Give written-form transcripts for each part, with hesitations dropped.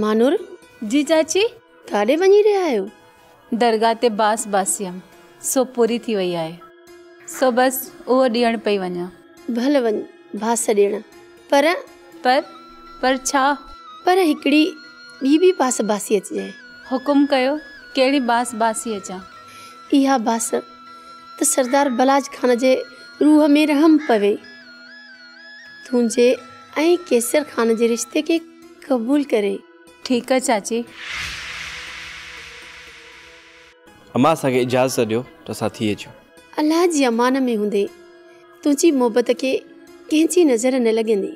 मानूर जी चाची। काॾे वञी रहिया आहियो? दरगाह ते बास बासियम सो पूरी थी वई आहे, सो बस उहो ॾियण पई वञा। भले वञ बास ॾियण, पर छा? पर हिकिड़ी ॿी बि बास बासी अचिजांइ। हुकुम कयो, कहिड़ी बास बासी अचां? इहा बास त सरदार बलाज खान जे रूह में रहम पवे, तुंहिंजे ऐं केसर खान जे रिश्ते खे क़बूल करे। ठीक है चाची। अम्मा असांखे इजाज़त ॾियो त असां थी अचूं। अल्लाह जी अमान में हूंदे तुंहिंजी मोहबत खे कंहिंजी नज़र न लॻंदी।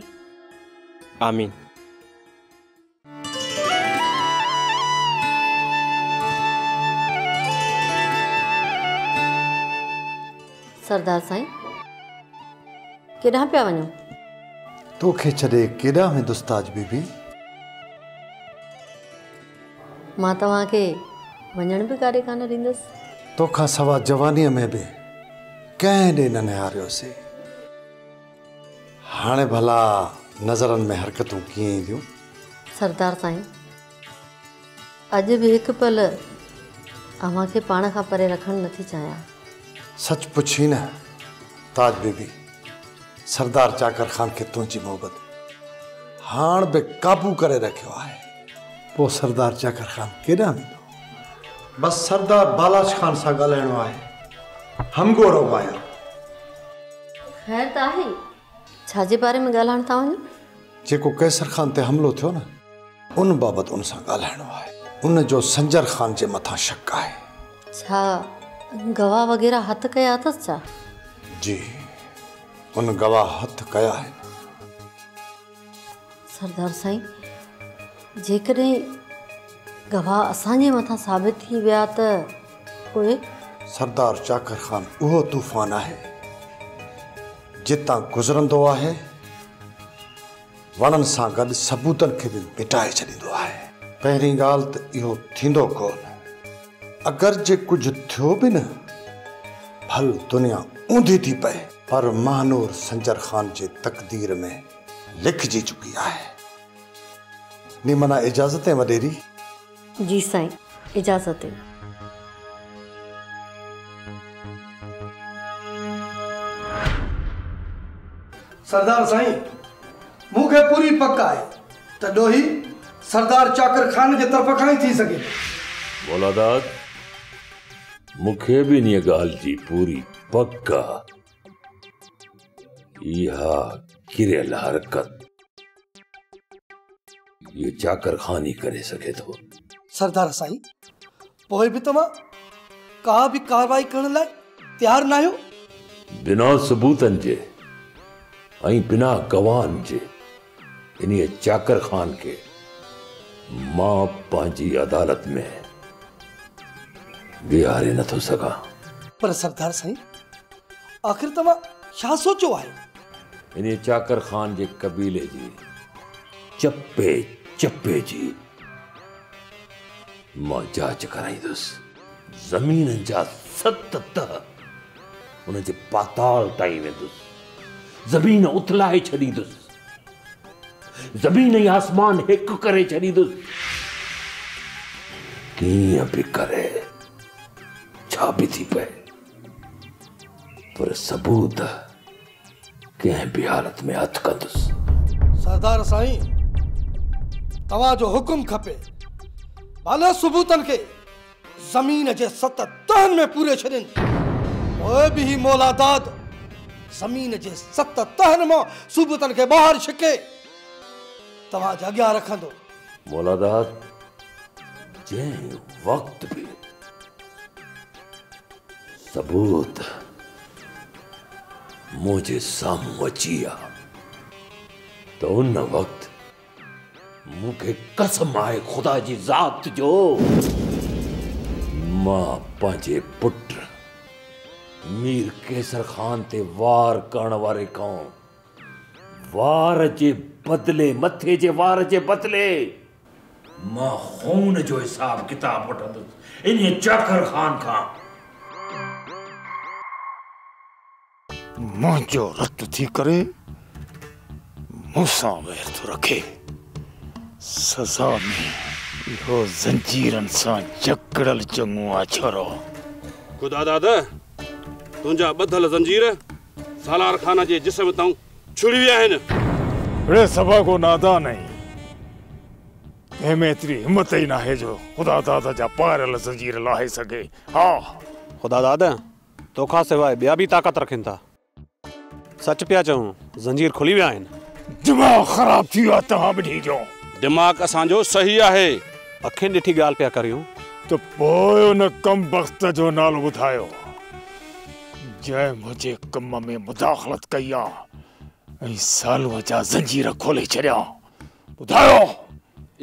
आमीन। सरदार साईं केॾांहुं पिया वञो? तोखे छॾे केॾांहुं वेंदुसि ताज बीबी? मां तव्हांखे वञण बि काॾे कान ॾींदसि। तोखां सवा जवानीअ में बि कंहिं ॾे न निहारियोसीं। हाणे भला नज़रनि में हरकतूं कीअं ईंदियूं? सरदार साईं अॼु बि हिकु पल अव्हांखे पाण खां परे रखणु नथी चाहियां। सच पुछी न ताज बीबी, सरदार चाकर खान खे तुंहिंजी मोहबत हाण बि काबू करे रखियो आहे। पोइ सरदार चाकर खान केॾांहुं वेंदो? बसि सरदार बालाज खान सां ॻाल्हाइणो आहे। हमगोरो आहियां। ख़ैर त आहे, छाजे बारे में ॻाल्हाइण था वञो? जेको कैसर खान ते हमिलो थियो न, उन बाबति उन सां ॻाल्हाइणो आहे। उन जो संजर खान जे मथां शक आहे। छा गवाह वग़ैरह हथ कया अथसि छा? जी, उन गवाह हथ कया आहिनि। सरदार साईं जेकॾहिं गवाह असांजे मथां साबित थी विया त उहे? सरदार चाकर खान उहो तूफ़ान आहे जितां गुज़रंदो आहे, वणनि सां गॾु सबूतनि खे बि मिटाए छॾींदो आहे। पहिरीं ॻाल्हि त इहो थींदो कोन। अगरि जे कुझु थियो बि न, भल दुनिया ऊंधी थी पए, पर महानूर संजर खान जे तक़दीर में लिखजी चुकी आहे। नी मना इजाज़त है वडेरी? जी साईं, इजाज़त है। सरदार साईं मूंखे पूरी पक आहे त ॾोही सरदार चाकर खान जे तरफ़ खां ई थी सघे। मौलादाद मूंखे बि इन ॻाल्हि जी पूरी पक आहे। इहा किरियल हरकत ये चाकर खान ही करे सके थो। सरदार साईं पोइ बि तव्हां का बि कार्रवाई करण लाइ तयार न आहियो? बिना सबूतनि जे ऐं बिना गवाहनि जे इन्हीअ चाकर खान के मां पंहिंजी अदालत में बीहारे नथो सघां। पर सरदार साईं आख़िर तव्हां छा सोचियो आहे? इन्हीअ चाकर खान जे कबीले जी चप्पे चप्पे जी मां जांच कराईंदुसि। ज़मीन जा 7 तह उन जे पाताल ताईं वेंदुसि। ज़मीन उथलाए छॾींदुसि। ज़मीन ऐं आसमान हिकु करे छॾींदुसि। कीअं बि करे छा बि थी पए, पर सबूत कंहिं बि हालत में हथ कंदुसि। सरदार साईं तव्हांजो हुकुम खपे। भले सबूतनि खे ज़मीन जे 7 तहनि में पूरे छॾनि, पोइ बि ही मौलादाद ज़मीन जे 7 तहनि मां सबूतनि खे ॿाहिरि छिके तव्हांजे अॻियां रखंदो। मौलादाद जंहिं वक़्त बि सबूत मुझे साम्हूं अची विया त उन वक़्त मूंखे कसम आहे खुदा जी ज़ात जो, मां पंहिंजे पुट मीर केसर खान ते वार करण वारे खां वार जे बदले, मथे जे वार जे बदले मां खून जो हिसाब किताब वठंदुसि इन चाकर खान खां। मुंहिंजो रत थी करे मूंसां वैर थो रखे। सज़ा में इहो ज़ंजीरनि सां जकड़ल चङो आहे छोरो। ख़ुदा दादा तुंहिंजा ॿधल ज़ंजीर सालार खान जे जिस्म तां छुड़ी विया आहिनि। अड़े सभा को नादान आहीं, कंहिंमें एतिरी हिम्मत ई नाहे जो ख़ुदा दादा जा पारियल ज़ंजीर लाहे सघे। हा ख़ुदा दादा तोखां सवाइ ॿिया बि ताक़त रखनि था। सच पिया चऊं, ज़ंजीर खुली विया आहिनि। दिमाग़ ख़राब थी वियो आहे तव्हां ॿिन्ही जो। दिमाग़ असांजो सही आहे। अखियुनि ॾिठी ॻाल्हि पिया करियूं त पोइ उन कम बख़्त जो नालो ॿुधायो जंहिं मुंहिंजे कम में मुदाख़लत कई आहे ऐं सालूअ जा ज़ंजीर खोले छॾिया। ॿुधायो।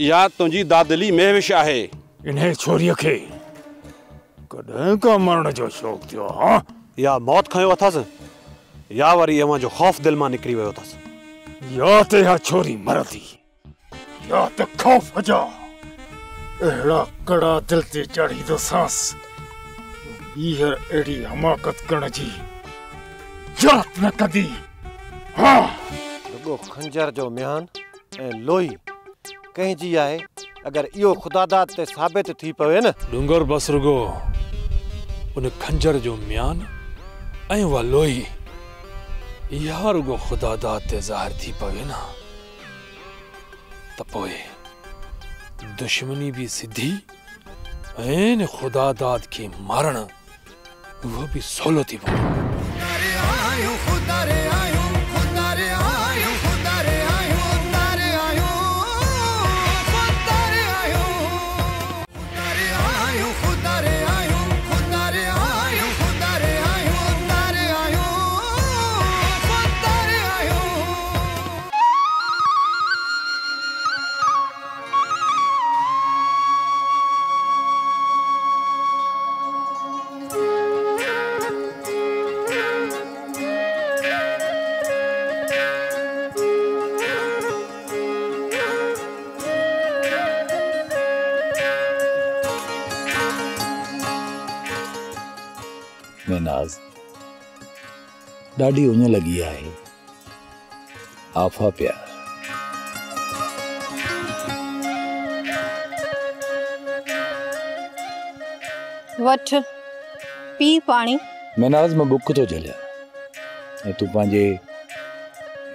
इहा तुंहिंजी दादली महविश आहे। इन्हे छोरीअ खे कॾहिं खां मरण जो शौक़ु थियो आहे? या मौत खयो अथसि या वरी अव्हां जो ख़ौफ़ दिलि मां निकिरी वियो अथसि। या त इहा छोरी मरंदी या त ख़ौफ़ जा अहिड़ा कड़ा दिल ते चाढ़ींदोसांस ॿीहर अहिड़ी हमाकत करण जी जात न कंदी। हा रुगो खंजर जो म्यान ऐं लोही कंहिंजी आहे। अगर इहो ख़ुदादाद ते साबित थी पवे न। डूंगर बस रुगो उन खंजर जो म्यान ऐं उहा लोही इहा रुगो ख़ुदादाद ते ज़ाहिर थी पवे न त पोइ दुश्मनी भी सिधी ऐं ख़ुदादाद खे मारण उहो भी सवलो थी पवे। नाज़ ॾाढी उञ लगी आहे। आफ़ा प्यार वठ पी पानी। मैनाज़ मां बुख तो झलिया ऐं तूं पंहिंजे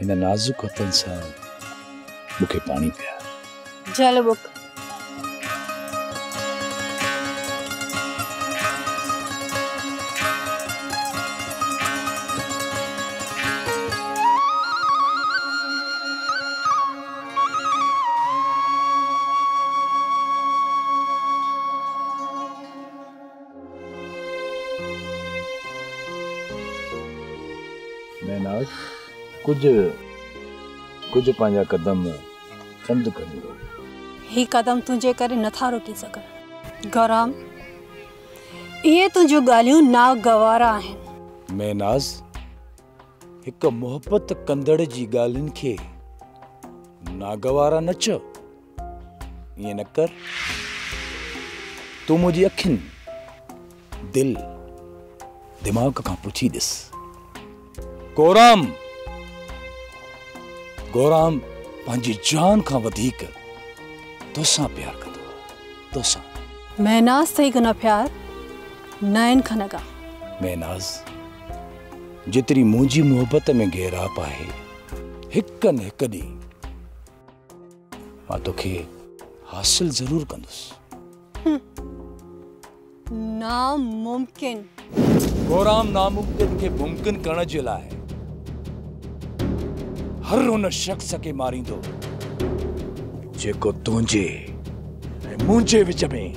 हिन नाज़ुक हथनि सां मूंखे पानी पिया। जल बुख। मैनाज़ कुछ पंहिंजा कदम चंद करियो। ही कदम तुझे करे नथा रोकी सघनि। गौराम ये तुझो ॻाल्हियूं नागवारा आहिनि। मैनाज़ हिक मोहब्बत कंदड़ जी ॻाल्हियुनि खे नागवारा न चओ। ईअं न कर। तूं मुंहिंजी अखियुनि दिल दिमाग़ खां पुछी ॾिस। गौराम पंहिंजी जान खां वधीक तोसां प्यार कंदो आहे। तोसां मैनाज़ सही कना प्यार नयन खनगा। मैनाज़ जेतिरी मुंहिंजी मोहब्बत में गहराप आहे हिक न हिक ॾींहुं मां तोखे हासिल ज़रूर कंदुसि। नामुमकिन। गौराम नामुमकिन खे मुमकिन करण जे लाइ हर उन शख्स खे मारींदो जेको तुंहिंजे ऐं मुंहिंजे विच में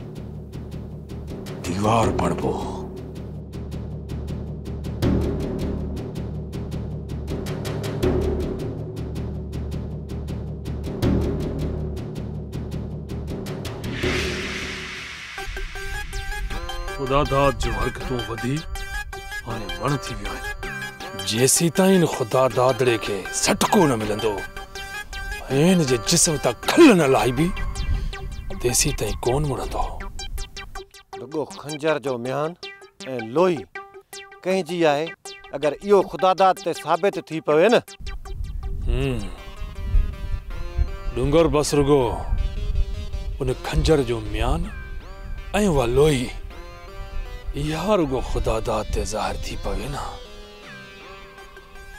दीवार बणिबो। ख़ुदादाद जो हरकतूं वधी हाणे वण थी वियो आहे। जेसी ताईं ख़ुदा दादड़े खे सटको न मिलंदो ऐं हिन जे जिस्म तां खल न लाहिबी तेसी ताईं कोन मुड़ंदो। रुगो खंजर जो म्यान ऐं लोही कंहिंजी आहे। अगर इहो ख़ुदादाद ते साबित थी पवे न। डूंगर बस रुगो उन खंजर जो म्यान ऐं उहा लोई इहा रुगो ख़ुदा दाद ते ज़ाहिर थी पवे न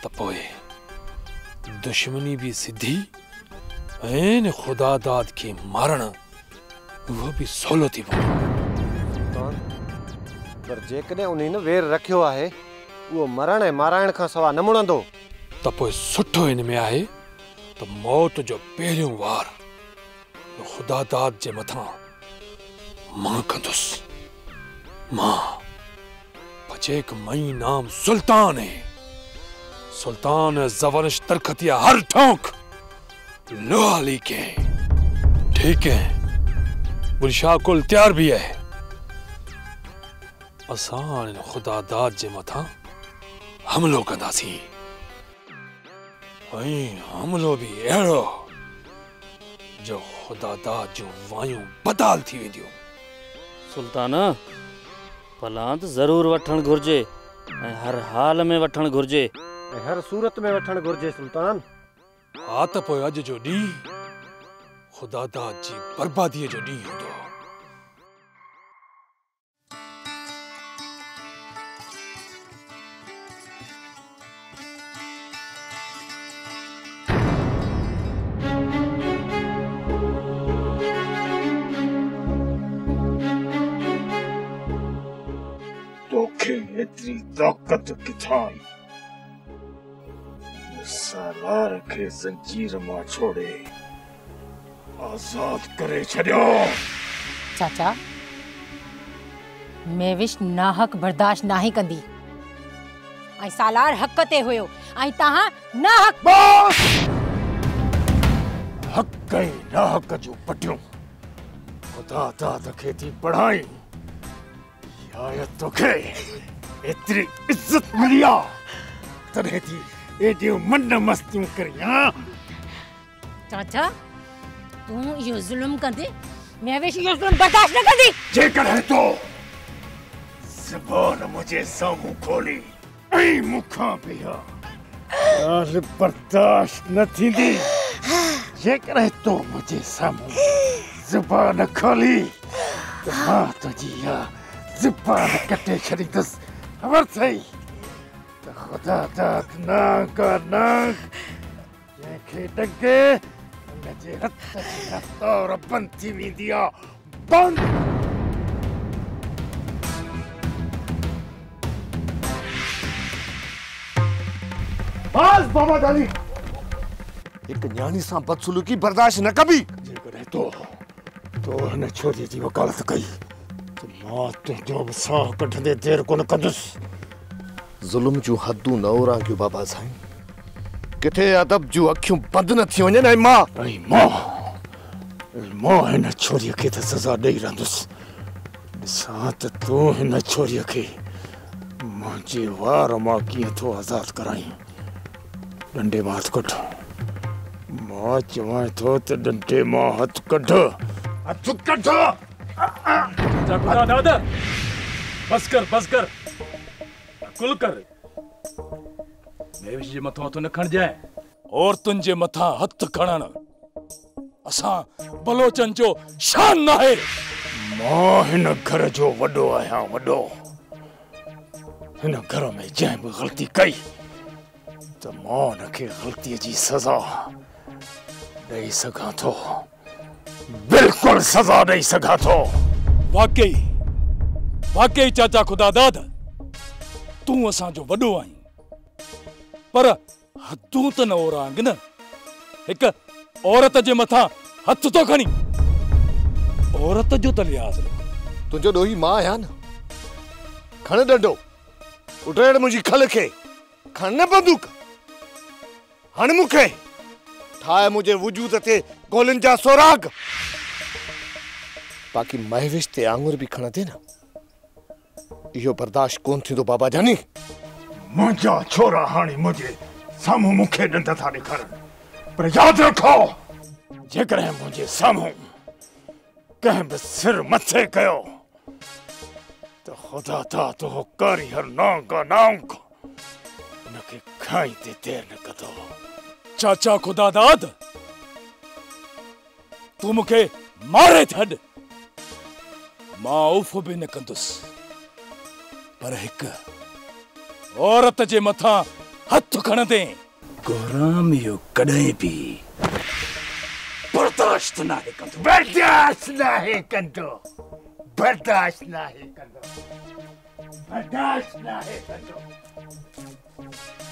त पोइ दुश्मनी भी सिधी ऐं ख़ुदा दाद खे मारण उहो भी सवलो थी पवे। पर जेकॾहिं उन न वेर रखियो आहे उहो मरण ऐं माराइण खां सवाइ न मुणंदो त पोइ सुठो इन में आहे त मौत जो पहिरियों वार ख़ुदा दाद जे मथां मां कंदुसि। मां बचेक मई नाम सुल्तान है, सुल्तान जवनिश तरखतिया हर ठोंक लोहाली के ठीक है। बुलशाह कुल तैयार भी है। असां ख़ुदा दाद जे मथां हमलो कंदासीं ऐं हमलो भी अहिड़ो जो ख़ुदा दाद जो वायूं बदाल थी वेंदियूं। सुल्तान पलांत ज़रूर वठण घुर्जे ऐं हर हाल में वठण घुर्जे ऐं हर सूरत में वठण घुर्जे सुल्तान। हा त पोइ अॼु जो ॾींहुं ख़ुदा दाद जी बर्बादीअ जो ॾींहुं हूंदो। तोखे एतरी ताकत किथां आई? सालार खे ज़ंजीर मां छोड़े आजाद करे छॾियो। चाचा मेविश नाहक बर्दाश्त नाही कंदी ऐं सालार हक़ ते हुयो ऐं तहां नाहक। बस हक़ ऐं नाहक जो पटियूं ख़ुदा दाद खे थी पढ़ाई। शायद तोखे एतरी इज्जत मिली आ तॾहिं थी एडियूं मन मस्तियूं करियां। चाचा तू यो जुल्म कंदे मेविश यो जुल्म बर्दाश्त न कंदी। जेकॾहिं तो ज़बान मुझे साम्हूं खोली ऐं मूंखां बिहा ॻाल्हि बर्दाश्त न थींदी। जेकॾहिं तो मुझे साम्हूं ज़बान खोली त मां तुंहिंजी इहा ज़बान कटे छॾींदुसि। ख़बर अथई त ख़ुदा दाद नांग नांग जंहिंखे ॾके उनजे हथ जी हथौर बंदि थी वेंदी आहे। बंदि बस बाबा जानी एक न्याणी सां बदसलूकी बर्दाश्त न कबी। जेकॾहिं तो हिन छोरीअ जी वकालत कई त मां तुंहिंजो बि साह कढंदे देरि कोन कंदुसि। ज़ुल्म जूं हदूं न ओरांगियूं बाबा साईं। किथे अदब जूं अखियूं बंदि न थी वञनि ऐं मां हिन छोरीअ खे त सज़ा ॾेई रहंदुसि। ॾिसां त तूं हिन छोरीअ खे मुंहिंजे वार मां कीअं थो आज़ाद कराई। डंडे मां हथ कढ। मां चवां थो त डंडे मां हथ कढ। हथ कढ। दादा बस कर कुल कर। मेविश जे मथां हथ न खणजाए। औरतुनि जे मथां हथ खणण असां बलोचन जो शान न आहे। मां हिन घर जो वॾो आहियां वॾो। हिन घर में जंहिं बि ग़लती कई त मां हुनखे ग़लतीअ जी सज़ा ॾेई सघां थो। बिल्कुलु सज़ा ॾेई सघां थो। वाकई चाचा ख़ुदा दाद तूं असांजो वॾो आहीं पर हदूं त न ओरांग न। हिक औरत जे मथां हथ तो खणी औरत जो त लिहाज़ रख। तुंहिंजो ॾोही मां आहियां न। खण डंडो उठेड़ मुंहिंजी खल खे खण न बंदूक। हण मूंखे ठाहे मुंहिंजे वजूद ते गोलियुनि जा सोराग। बाक़ी महविश ते आंगुर बि खणंदे न इहो बर्दाश्त कोन थींदो बाबा जानी। मुंहिंजा छोरा हाणे मुंहिंजे साम्हूं मूंखे ॾंद था ॾेखारनि पर यादि रखो जेकॾहिं मुंहिंजे साम्हूं कंहिं बि सिर मथे कयो त ख़ुदा दाद हो कारीगर नांग नांग उनखे खाईंदे देरि न कंदो। चाचा ख़ुदा दाद तूं मूंखे मारे थड मां उफ भी न कंदुसि पर हिक औरत जे मथां हथ खणंदे गोराम इहो कॾहिं बि बर्दाश्त नाहे कंदो। बर्दाश्त नाहे कंदो, बर्दाश्त नाहे कंदो, बर्दाश्त नाहे कंदो।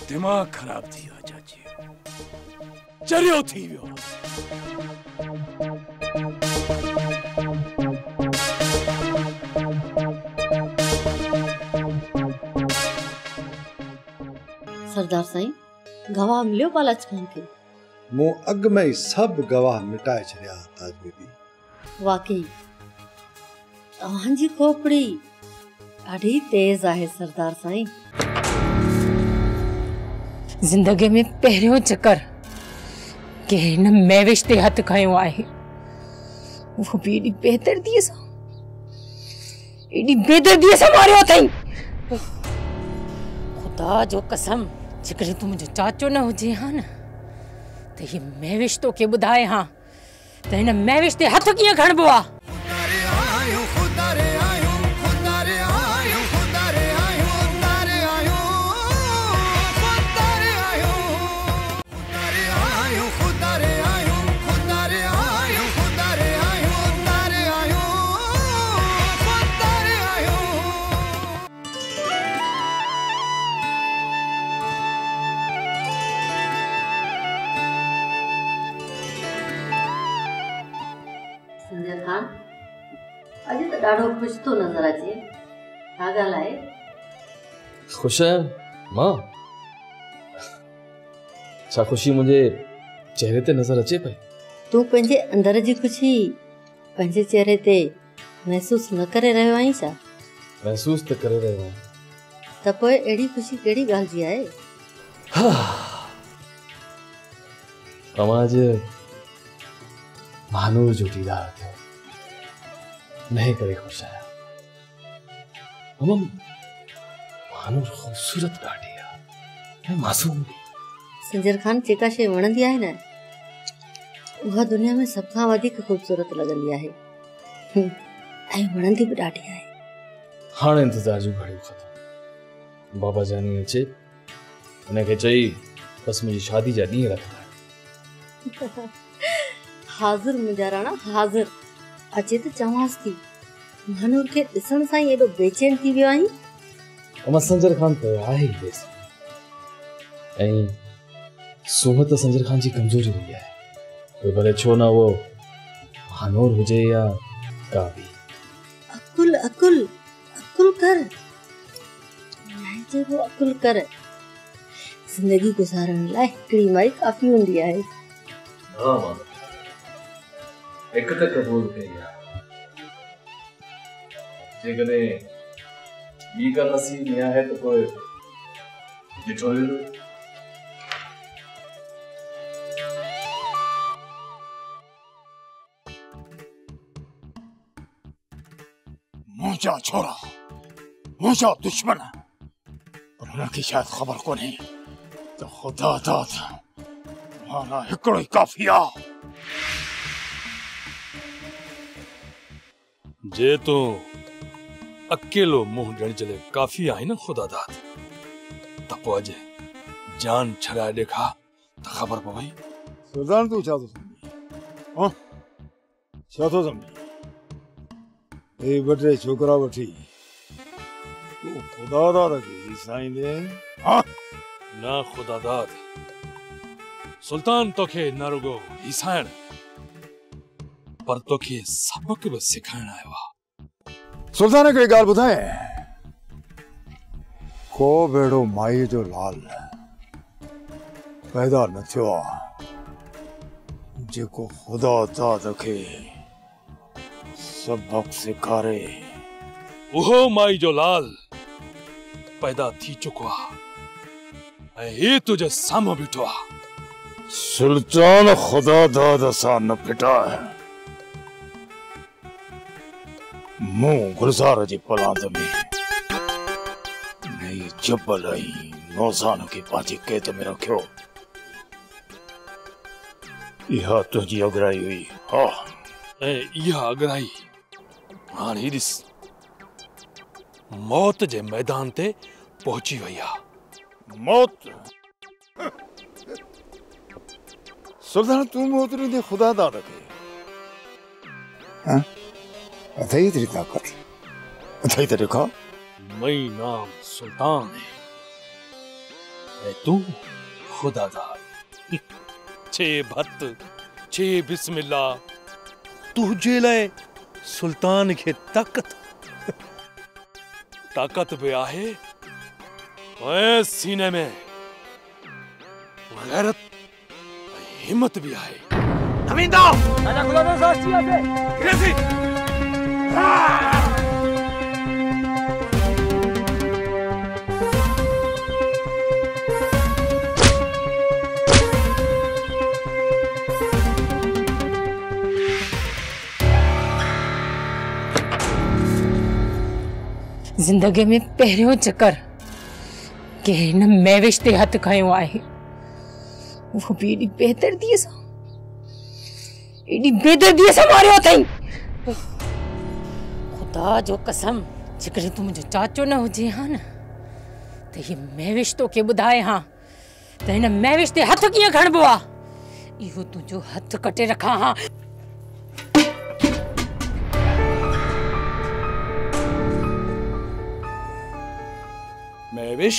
दिमाग़ ख़राब थी वियो चाची, चरियो थी वियो। सरदार साईं, गवाह मिलियो बालाज खान खे? मूं अॻु में ई सभु गवाह मिटाए छॾिया ताज बीबी। वाकई तव्हांजी खोपड़ी ॾाढी तेज आहे सरदार साईं। जिंदगी में पहिरियों चक्कर के हिन मैविश ते हथ खयो आहे, वो भी एॾी बेदर्दीअ सां मारियो अथई। खुदा जो कसम, जेकॾहिं तूं मुंहिंजो चाचो न हुजे हा न त हीअ मैविश तोखे ॿुधाए हा त हिन मैविश ते हथ कीअं खणबो आहे। संजय खान, अॼु त ॾाढो ख़ुशि थो नज़र अचे, छा ॻाल्हि आहे? खुश है मां? छा खुशी मुझे चेहरे ते नजर अचे पई? तूं पंहिंजे अंदर जी ख़ुशी पंहिंजे चेहरे ते महसूस न करे रहियो आहीं छा? महसूस त करे रहियो आहियां। त पोइ अहिड़ी ख़ुशी कहिड़ी ॻाल्हि जी आहे? आज महानूर जो दीदार थियो, नहीं करे खुश आया। महानूर खूबसूरत ॾाढी आहे, मासूम भी। संजय खान, जेका शइ वणंदी आहे न, उहा दुनिया में सभ खां वधीक खूबसूरत लॻंदी आहे ऐं वणंदी बि ॾाढी आहे। हाणे इंतज़ार जूं घड़ियूं ख़तम। बाबा जानी अचे, हुनखे चई बस मुंहिंजी शादी जा ॾींहं रखंदा। हाज़िर मुंहिंजा राणा, हाज़िर। अचे त चवांसि थी, महानूर खे ॾिसण सां ई एॾो बेचैन थी वियो आहीं। अमा संजर खान त आहे ई बेस, ऐं सूह त संजर खान जी कमज़ोरी रही आहे। कोई भले छो ना वो महानूर हुजे या का भी। अकुल अकुल अकुल कर, वो अकुल कर। जिंदगी गुजारण लाइ हिकिड़ी माई काफ़ी हूंदी आहे। हाँ मां, एक त कबूल कई आहे। जेकॾहिं ॿी का नसीब न आहे त पोइ ॾिठो ई न। मुंहिंजा छोरा, मुंहिंजा दुश्मन, पर हुनखे शायद ख़बर कोन्हे त ख़ुदा दाद माना हिकिड़ो ई काफ़ी आहे। जे तूं अकेलो मुंहुं ॾियण जे लाइ काफ़ी आहे न खुदा दाद, त पोइ अॼु जान छॾाए ॾेखा त ख़बर पवई। सुल्तान, तूं छा थो सम्झी? हाँ, छा थो सम्झी? हे ॿ टे छोकिरा वठी तूं ख़ुदा दाद खे हिसाईंदे? हाँ ना खुदा दाद, सुल्तान तोखे न रुगो हिसाइण पर तोखे सबक बि सिखाइण आयो आहे। सुल्तान खे ॻाल्हि ॿुधाए, को बेड़ो माई जो लाल पैदा न थियो आहे जेको ख़ुदा दाद खे सबक सेखारे। उहो माई जो लाल पैदा थी चुको आहे ऐं ही तुझे साम्हूं बीठो आहे। सुल्तान ख़ुदा दाद सां न फिटा है। मुंह गुलजार जी पलांद में नई जबल आई नौसान के पांचे कैद में रखियो। यह तुझी अगराई हुई। हाँ, इहा अगराई हाणे ॾिस मौत जे मैदान ते पहुची वई आहे। मौत सुल्तान तू मौत ॾींदे ख़ुदा दाद खे अथई तेरी ताकत अथई तेरे खा मई नाम सुल्तान है तू खुदादार छे भत छे बिस्मिल्लाह तुझे लाए सुल्तान खे ताकत ताकत भी आहे ऐं सीने में गैरत हिम्मत भी आहे। नवींदा राजा खुदादार साहब से ग्रेसी जिंदगी में पहिरियों चक्कर के हिन मैविश ते हथ खयो आहे, वो भी एडी बेदर्दीअ सां मारियो अथई। खुदा जो कसम जेकॾहिं तूं मुंहिंजो चाचो न हुजे हा न त हीअ मैविश तोखे ॿुधाए हा त हिन मैविश ते हथ कीअं खणबो आहे। इहो तुंहिंजो हथ कटे रखां हा। मैविश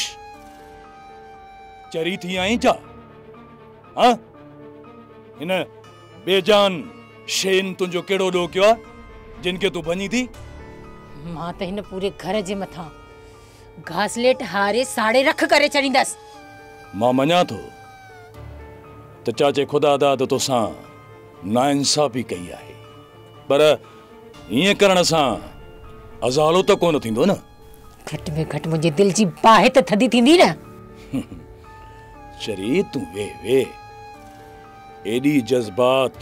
चरी थी आई छा? हाँ हिन बेजान शेन तुंहिंजो कहिड़ो ॾोह कयो आहे जिन खे तूं भञी थी? मां त हिन पूरे घर जे मथां घासलेट हारे साड़े रख करे छॾींदसि। मां मञा थो त चाचे खुदा दाद तोसां नाइंसाफ़ी कई आहे, पर ईअं करण सां अज़ालो त कोन थींदो न। घट में घट मुझे दिल जी बाहि त थदी थींदी न। शरी तू वे एडी जज्बात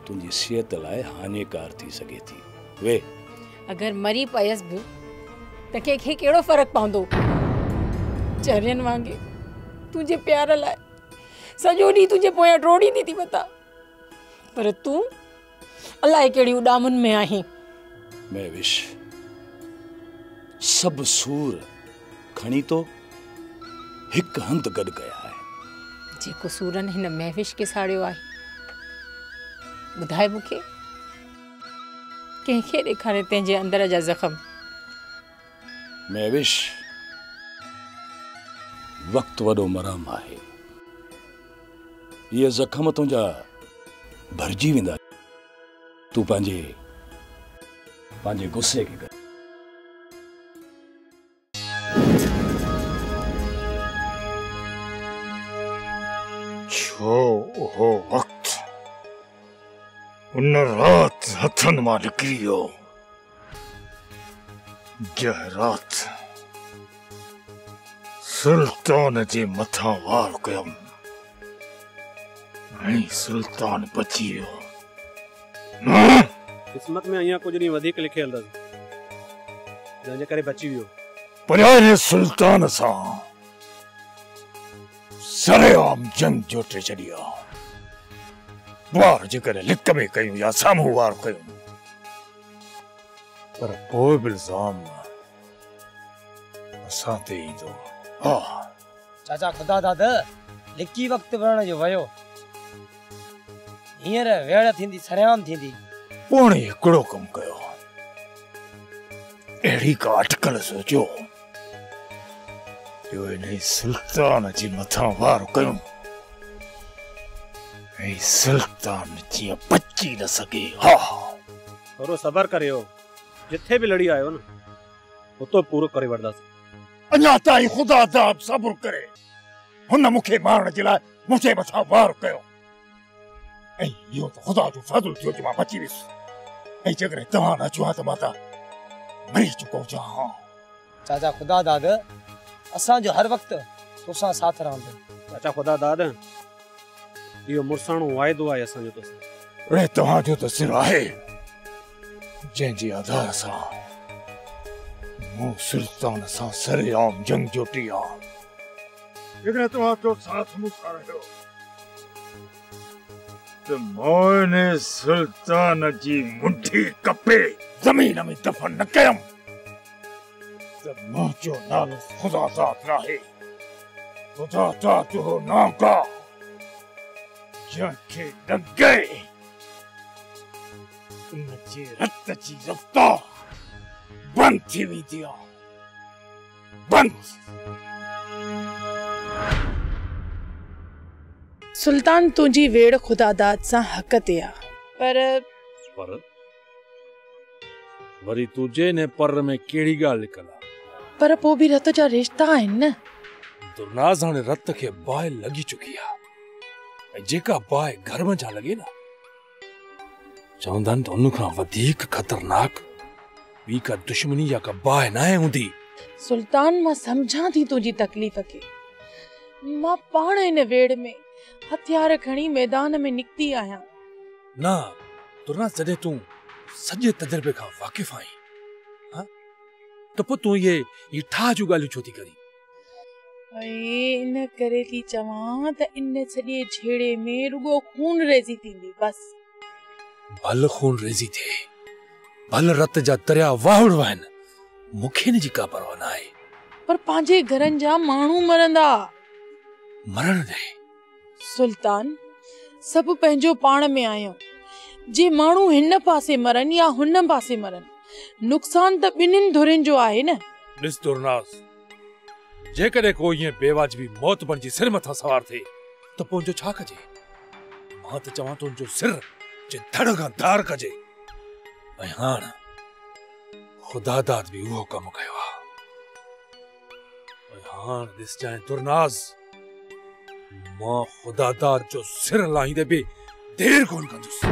तुंहिंजी सिहत लाइ हानिकार थी सके थी। वे अगर मरी पयस भी त कंहिंखे कहिड़ो फर्क पवंदो। चरियन वांगे तुंहिंजे प्यार लाइ सॼो ॾींहुं तुंहिंजे पोयां ड्रोड़ींदी थी वता, पर तूं अलाए कहिड़ी उॾामुनि में आहीं। मैविश सब सूर खणी तो हिक हंध गॾु कया आहे। जेको सूरन हिन महविश के साड़ियो आहे, ॿुधाए मूंखे कंहिंखे ॾेखारे तंहिंजे अंदर जा ज़ख़म। मैविश वक़्तु वॾो मरहम आहे, इहे ज़ख़म तुंहिंजा भरिजी वेंदा। तूं पंहिंजे गुस्से खे कर। छो उहो वक़्त उन रात हथन मां निकिरी वियो जंहिं रात सुल्तान जे मथां वार कयमि ऐं सुल्तान बची वियो। किस्मत में अञा कुछ नहीं वधीक लिखियल अथसि जंहिंजे करे बची वियो। पर सुल्तान सां सरेआम जंग जोटे छॾी आहे। वार जेकर लिक में कयूं या साम्हूं वार कयूं, पर पोइ बि इल्ज़ाम असां ते ईंदो। हा चाचा खुदा दादा लिकी वक़्तु वरण जो वियो, हींअर वेड़ थींदी सरेआम थींदी। पोणे हिकिड़ो कमु कयो, अहिड़ी का अटकल सोचियो जो इन सुल्तान जे मथां वार कयूं ऐं सुल्तान जीअं बची न सघे। हा थोरो सबर करियो, जिथे भी लड़ी आयो न उतो पूरो करे वठंदासीं। अञा ताईं ख़ुदा दाब सब्र करे हुन मूंखे मारण जे लाइ मुंहिंजे मथां वार कयो ऐं इहो त ख़ुदा जो फज़ल थियो जो मां बची वियुसि। ऐं जेकॾहिं तव्हां न अचो हा त मां त मरी चुको हुजां। चाचा खुदा दादा असांजो हर वक़्तु तोसां साथ रहंदो। चाचा खुदा दादा इहो मुर्साणो वाइदो आहे असांजो तोसां। अड़े तव्हांजो त सिर आहे जंहिंजे आधार सां मूं सुल्तान सां सरेआम जंग जोटी आहे। जेकॾहिं तव्हां जो साथ मूंसां रहियो तो मोने सुल्तान जी मुंडी कपे जमीन में दफन न कयम तो मुझो नालो खुदा दात रहे खुदा दात हो नाम का जंके दगे उनजे रत जी रफ्तार बंद थी हुई दिया बंद। सुल्तान तुझी वेड़ खुदादात सां हक ते आ पर वरी तुझे ने पर में केड़ी गाल निकला पर पो भी रत जा रिश्ता आहिनि न। दुर्नाज़ हाणे रत खे बाहि लगी चुकी आ ऐं जेका बाहि घर में जा लगे ना चवंदा आहिनि त उन खां वधीक खतरनाक ॿी का दुश्मनी या का बाहि न आहे हूंदी। सुल्तान मां समझां थी तुझी तकलीफ़ के मां पाण इन वेड़ में हथियार खणी मैदान में निकती आया ना दुर्नाज़ जॾहिं तूं सॼे तजुर्बे खां वाक़िफ़ आहीं हाँ त पोइ तूं ये ठा जूं ॻाल्हियूं छो थी करी। इन करे थी चवां त इन सॼे झेड़े में रुगो खून रेज़ी थींदी बस। भल खून रेज़ी थे भल रत जा दरिया वाहुड़ वहन मूंखे इन जी का परवाह न आहे पर पंहिंजे घरनि जा माण्हू मरंदा। मरण दे सुल्तान सब पंहिंजो पाण में आयो जे माण्हू हिन पासे मरन या हुन पासे मरन नुक़सान त ॿिन्हिनि धुरिन जो आहे न। ॾिस दुर्नाज़ जेकॾहिं कोई ईअं बेवाजिबी मौत बणिजी सिर मथां सवार थिए त पोइ जो छा कजे। मां त चवां तुंहिंजो सिर जे धड़ खां धार कजे ऐं हाणे खुदा दाद भी उहो कम कयो आहे। हाणे ॾिस जाए दुर्नाज़ मां खुदा दाद जो सिर लाहींदे बि देर कोन कंदुसि।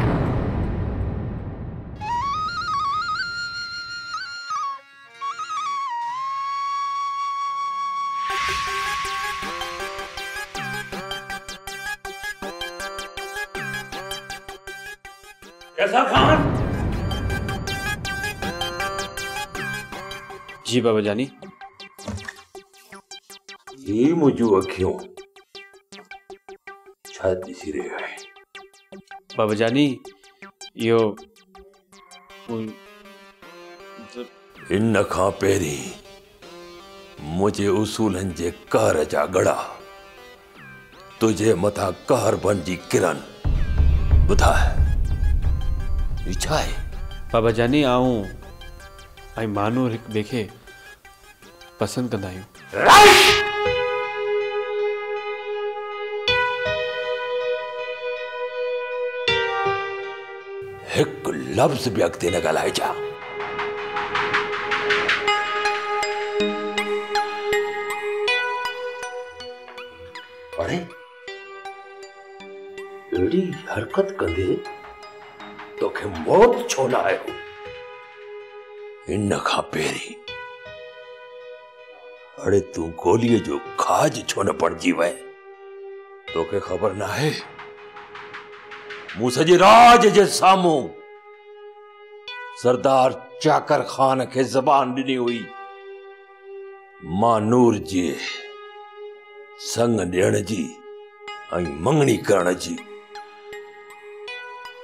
कैसा खान? जी बाबा जानी। ये मुझे अखियों शायद दिसी रहे है। बाबा जानी यो इन खां पहिरीं मुझे उसूलन जे कहर जा गड़ा तुझे मथा कहर बन जी किरण ॿुधाए छा आहे। बाबा जानी आऊं ऐं मानूर हिक ॿिए खे पसंदि कंदा आहियूं। हिक लफ्ज़ भी अॻिते न ॻाल्हाइजा। अरे अहिड़ी हरकत कंदे तोखे मौत छो न आयो। इन खां पहिरीं अरे तू गोलीअ जो खाज छो न पड़जी वए। तोखे ख़बर न आहे मूं सॼे राज जे साम्हूं सरदार चाकर खान खे ज़बान ॾिनी हुई मां नूर जे संग ॾियण जी ऐं मंगणी करण जी।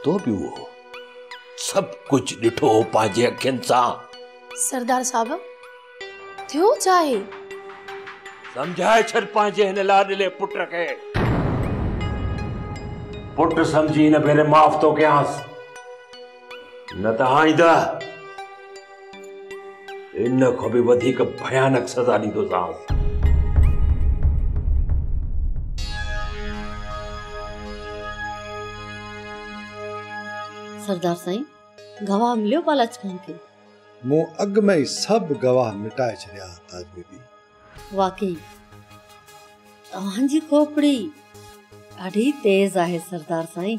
तो बि उहो सब कुछ ॾिठो पंहिंजे अखियुनि सां। सरदार साहब थियो चाहे समझाए छॾ पंहिंजे हिन लाडले पुट खे। पुट समझी न भेरे माफ़ तो कयांसि न त आईंदा इन खां बि वधीक भयानक सज़ा ॾींदोसांसि। सरदार साईं गवाह मिलियो बालाज खान खे। मूं अॻु में ई सभु गवाह मिटाए छॾिया ताज बीबी। वाकई तव्हांजी खोपड़ी ॾाढी तेज आहे सरदार साईं।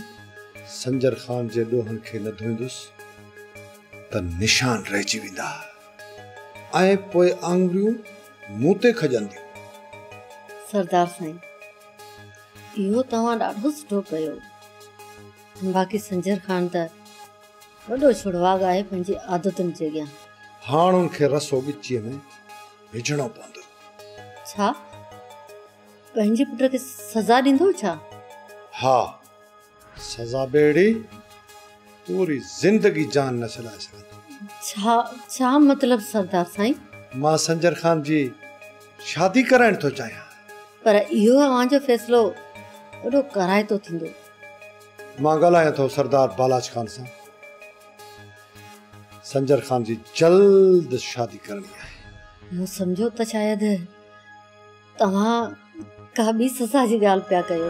संजर खान जे ॾोहनि खे न धोईंदुसि त निशान रहिजी वेंदा ऐं पोइ आङुरियूं मूं ते खजंदियूं। सरदार साईं इहो तव्हां ॾाढो सुठो कयो। बाक़ी संजर खान त वॾो छुड़वाग आहे पंहिंजी आदतुनि जे अॻियां। हाणे उनखे रसो ॻिचीअ में विझणो पवंदो। छा पंहिंजे पुट खे सज़ा ॾींदो छा? हा सज़ा बेड़ी पूरी जिंदगी जान न छॾाए सघंदो। छा मतलब सरदार साईं? मां संजर खान जी शादी कराइण थो चाहियां, पर इहो अवां जो फ़ैसिलो वॾो कराए तो थींदो। मां ॻाल्हायां थो सरदार बालाज खान सां। संजर खान जी जल्द शादी करणी आहे। मूं सम्झो त शायदि तव्हां का ॿी सज़ा जी ॻाल्हि पिया कयो।